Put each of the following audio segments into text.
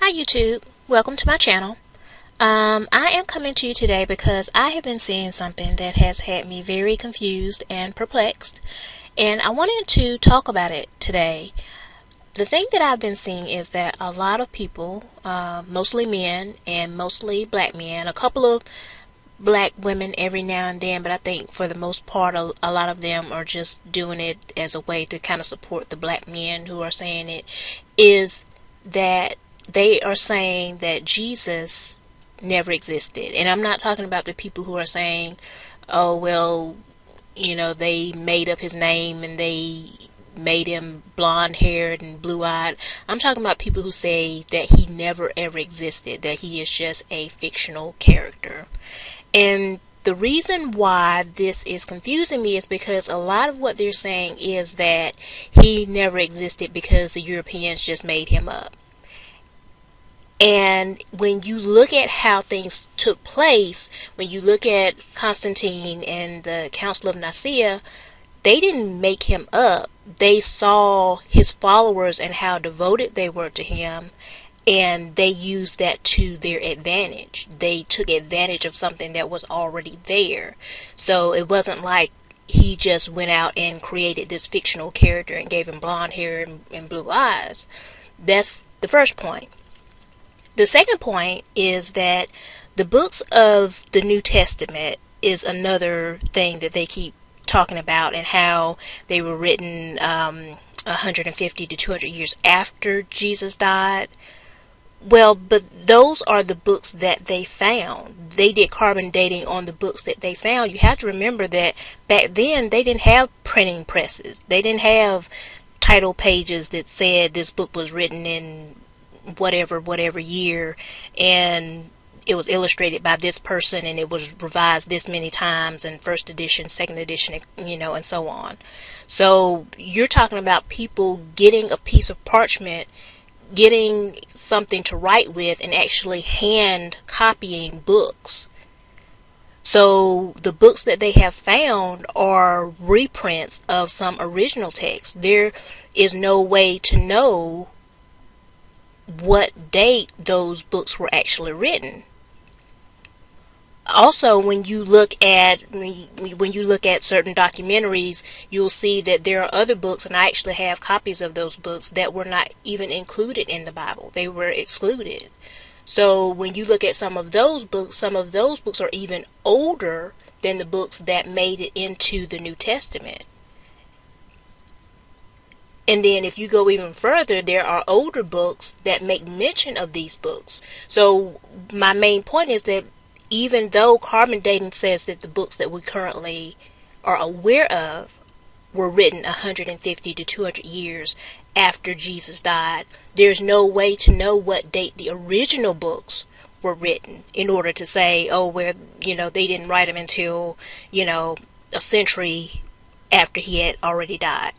Hi YouTube, welcome to my channel. I am coming to you today because I have been seeing something that has had me very confused and perplexed, and I wanted to talk about it today. The thing that I've been seeing is that a lot of people, mostly men and mostly black men, a couple of black women every now and then, but I think for the most part a lot of them are just doing it as a way to kind of support the black men who are saying it, is that they are saying that Jesus never existed. And I'm not talking about the people who are saying, oh well, they made up his name and they made him blonde haired and blue eyed. I'm talking about people who say that he never ever existed, that he is just a fictional character. And the reason why this is confusing me is because a lot of what they're saying is that he never existed because the Europeans just made him up. And when you look at how things took place, when you look at Constantine and the Council of Nicaea, they didn't make him up. They saw his followers and how devoted they were to him, and they used that to their advantage. They took advantage of something that was already there. So it wasn't like he just went out and created this fictional character and gave him blonde hair and blue eyes. That's the first point. The second point is that the books of the New Testament is another thing that they keep talking about, and how they were written 150 to 200 years after Jesus died. Well, but those are the books that they found. They did carbon dating on the books that they found. You have to remember that back then they didn't have printing presses. They didn't have title pages that said this book was written in whatever year, and it was illustrated by this person, and it was revised this many times, and first edition, second edition, and so on. So you're talking about people getting a piece of parchment, getting something to write with, and actually hand copying books. So the books that they have found are reprints of some original text. There is no way to know what date those books were actually written. Also, when you look at certain documentaries, you'll see that there are other books, and I actually have copies of those books, that were not even included in the Bible. They were excluded. So when you look at some of those books are even older than the books that made it into the New Testament. And then if you go even further, there are older books that make mention of these books. So my main point is that even though carbon dating says that the books that we currently are aware of were written 150 to 200 years after Jesus died, there's no way to know what date the original books were written in order to say, oh, well, they didn't write them until, a century after he had already died.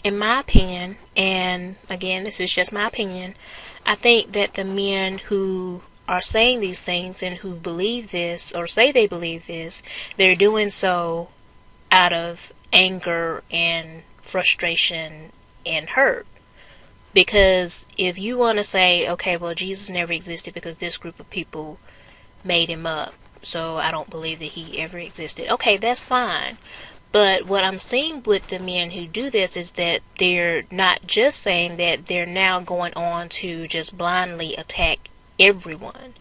In my opinion, and again, this is just my opinion, I think that the men who are saying these things and who believe this, or say they believe this, they're doing so out of anger and frustration and hurt. Because if you want to say, okay, well, Jesus never existed because this group of people made him up, so I don't believe that he ever existed. Okay, that's fine. But what I'm seeing with the men who do this is that they're not just saying that, they're now going on to just blindly attack everyone.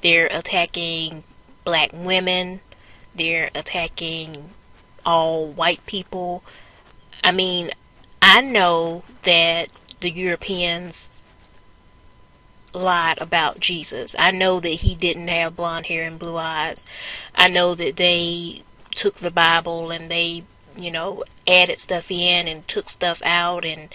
They're attacking black women. They're attacking all white people. I mean, I know that the Europeans lied about Jesus. I know that he didn't have blonde hair and blue eyes. I know that they took the Bible and they, added stuff in and took stuff out and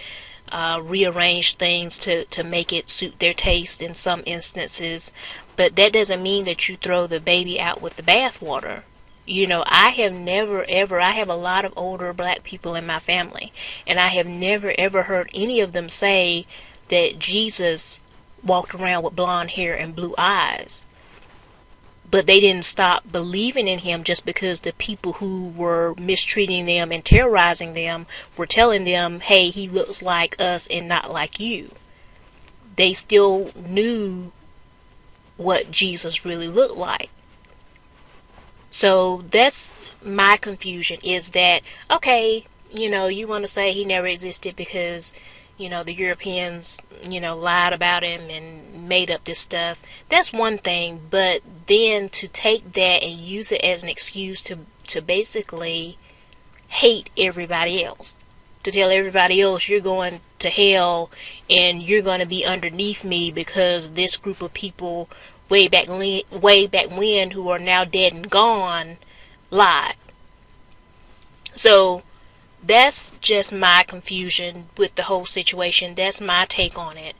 rearranged things to make it suit their taste in some instances. But that doesn't mean that you throw the baby out with the bathwater. I have a lot of older black people in my family, and I have never ever heard any of them say that Jesus walked around with blonde hair and blue eyes. But they didn't stop believing in him just because the people who were mistreating them and terrorizing them were telling them, hey, he looks like us and not like you. they still knew what Jesus really looked like. So that's my confusion, is that, okay, you want to say he never existed because, the Europeans, lied about him and made up this stuff. That's one thing, but then to take that and use it as an excuse to basically hate everybody else. To tell everybody else you're going to hell and you're going to be underneath me because this group of people way back when who are now dead and gone lied. So that's just my confusion with the whole situation. That's my take on it.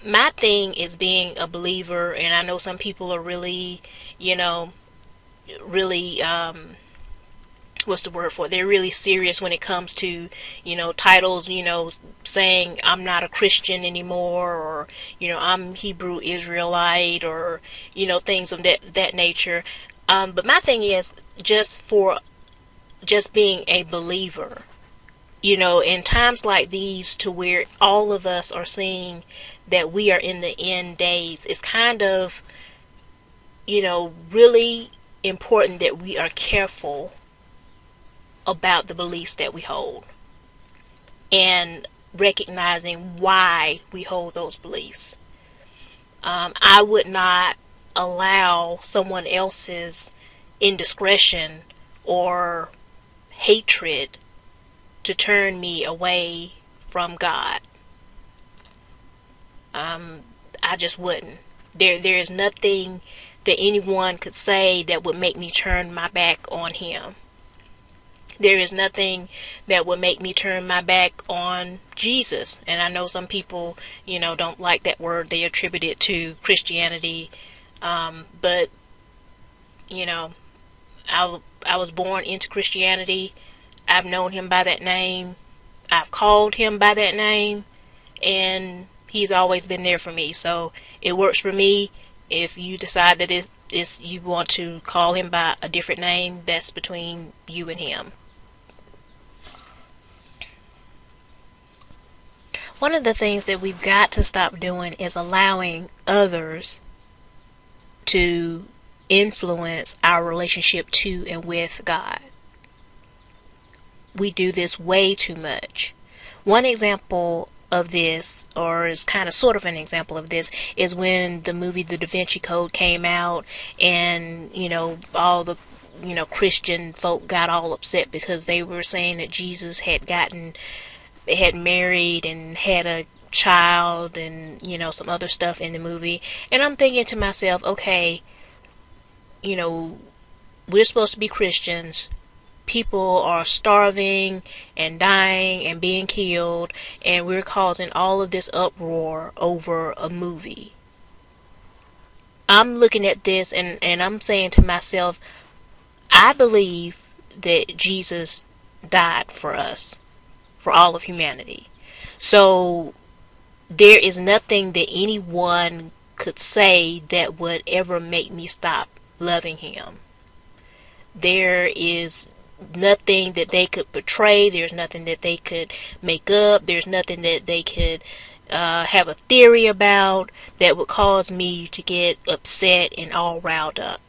My thing is being a believer, and I know some people are really, really what's the word for it? They're really serious when it comes to, titles, saying I'm not a Christian anymore, or, I'm Hebrew Israelite, or, things of that nature. But my thing is just being a believer, in times like these, to where all of us are seeing that we are in the end days, it's kind of, really important that we are careful about the beliefs that we hold and recognizing why we hold those beliefs. I would not allow someone else's indiscretion or hatred to turn me away from God. I just wouldn't. There is nothing that anyone could say that would make me turn my back on him. There is nothing that would make me turn my back on Jesus. And I know some people, don't like that word. They attribute it to Christianity. But, I was born into Christianity. I've known him by that name. I've called him by that name. And he's always been there for me. So it works for me. If you decide that you want to call him by a different name, that's between you and him. One of the things that we've got to stop doing is allowing others to influence our relationship to and with God. We do this way too much. One example of this, or is kind of sort of an example of this, is when the movie The Da Vinci Code came out, and all the Christian folk got all upset because they were saying that Jesus had married and had a child and some other stuff in the movie. And I'm thinking to myself, okay, we're supposed to be Christians. People are starving and dying and being killed, and we're causing all of this uproar over a movie. I'm looking at this and I'm saying to myself, I believe that Jesus died for us, for all of humanity. So there is nothing that anyone could say that would ever make me stop loving him. There is nothing that they could portray. There's nothing that they could make up. There's nothing that they could have a theory about that would cause me to get upset and all riled up.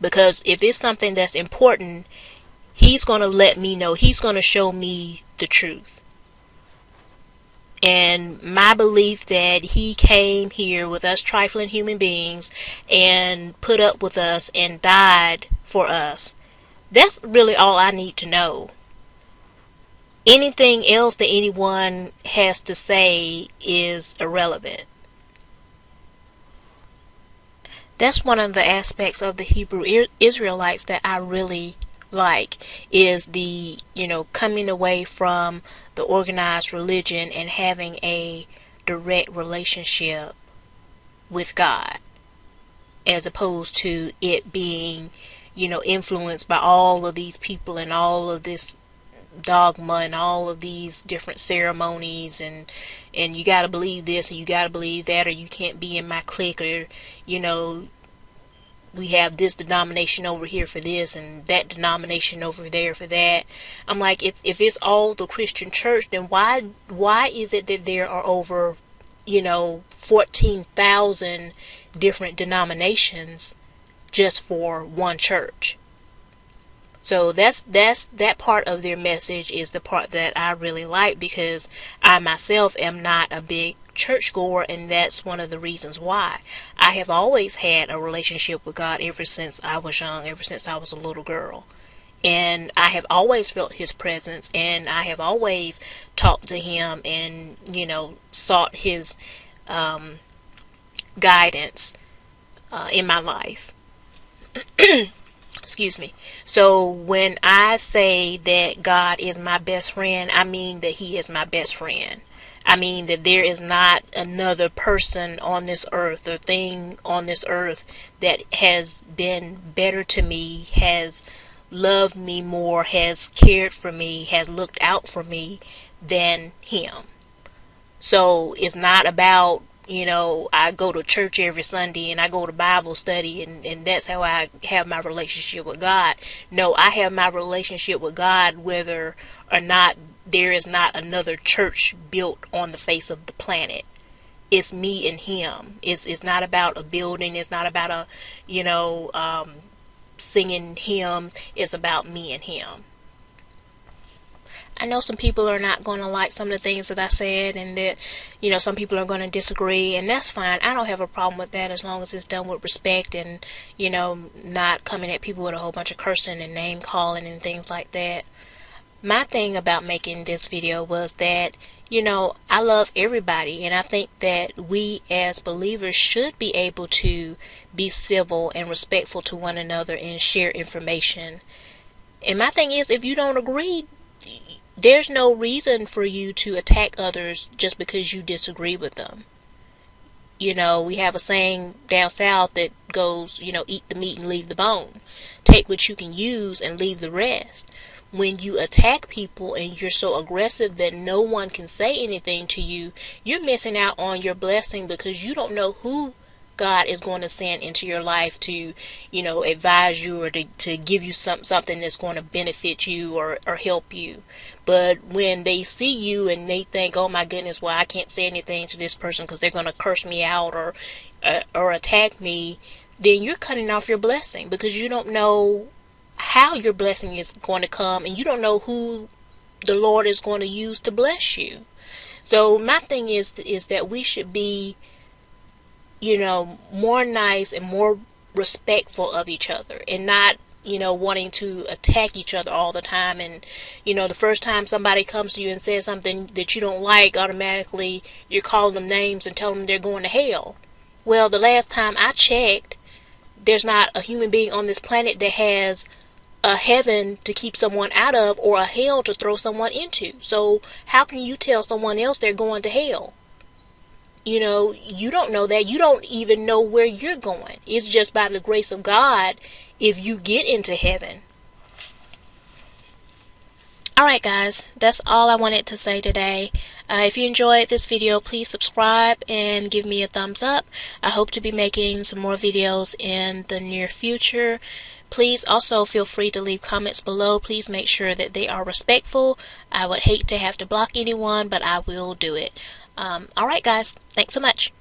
Because if it's something that's important, he's going to let me know. He's going to show me the truth. And my belief that he came here with us trifling human beings and put up with us and died for us, that's really all I need to know. Anything else that anyone has to say is irrelevant. That's one of the aspects of the Hebrew Israelites that I really like, is the, coming away from the organized religion and having a direct relationship with God, as opposed to it being, influenced by all of these people and all of this dogma and all of these different ceremonies, and you gotta believe this and you gotta believe that, or you can't be in my clique, or we have this denomination over here for this and that denomination over there for that. I'm like, if it's all the Christian church, then why is it that there are over 14,000 different denominations just for one church. So that's that part of their message is the part that I really like, because I myself am not a big churchgoer, and that's one of the reasons why. I have always had a relationship with God ever since I was young, ever since I was a little girl. And I have always felt his presence, and I have always talked to him and, sought his guidance in my life. Excuse me. So when I say that God is my best friend, I mean that he is my best friend. I mean that there is not another person on this earth or thing on this earth that has been better to me, has loved me more, has cared for me, has looked out for me than him. So it's not about, I go to church every Sunday and I go to Bible study and that's how I have my relationship with God. No, I have my relationship with God whether or not there is not another church built on the face of the planet. It's me and him. It's not about a building. It's not about singing hymns. It's about me and him. I know some people are not going to like some of the things that I said, and that, some people are going to disagree, and that's fine. I don't have a problem with that as long as it's done with respect and, not coming at people with a whole bunch of cursing and name calling and things like that. My thing about making this video was that, I love everybody, and I think that we as believers should be able to be civil and respectful to one another and share information. And my thing is, if you don't agree, there's no reason for you to attack others just because you disagree with them. We have a saying down south that goes, eat the meat and leave the bone. Take what you can use and leave the rest. When you attack people and you're so aggressive that no one can say anything to you, you're missing out on your blessing, because you don't know who God is going to send into your life to, advise you or to give you something that's going to benefit you or help you. But when they see you and they think, oh my goodness, well, I can't say anything to this person because they're going to curse me out or attack me, then you're cutting off your blessing, because you don't know how your blessing is going to come, and you don't know who the Lord is going to use to bless you. So my thing is that we should be more nice and more respectful of each other, and not, wanting to attack each other all the time. And, the first time somebody comes to you and says something that you don't like, automatically you're calling them names and telling them they're going to hell. Well, the last time I checked, there's not a human being on this planet that has a heaven to keep someone out of or a hell to throw someone into. So how can you tell someone else they're going to hell? You don't know that. You don't even know where you're going. It's just by the grace of God if you get into heaven. Alright guys, that's all I wanted to say today. If you enjoyed this video, please subscribe and give me a thumbs up. I hope to be making some more videos in the near future. Please also feel free to leave comments below. Please make sure that they are respectful. I would hate to have to block anyone, but I will do it. Alright guys, thanks so much.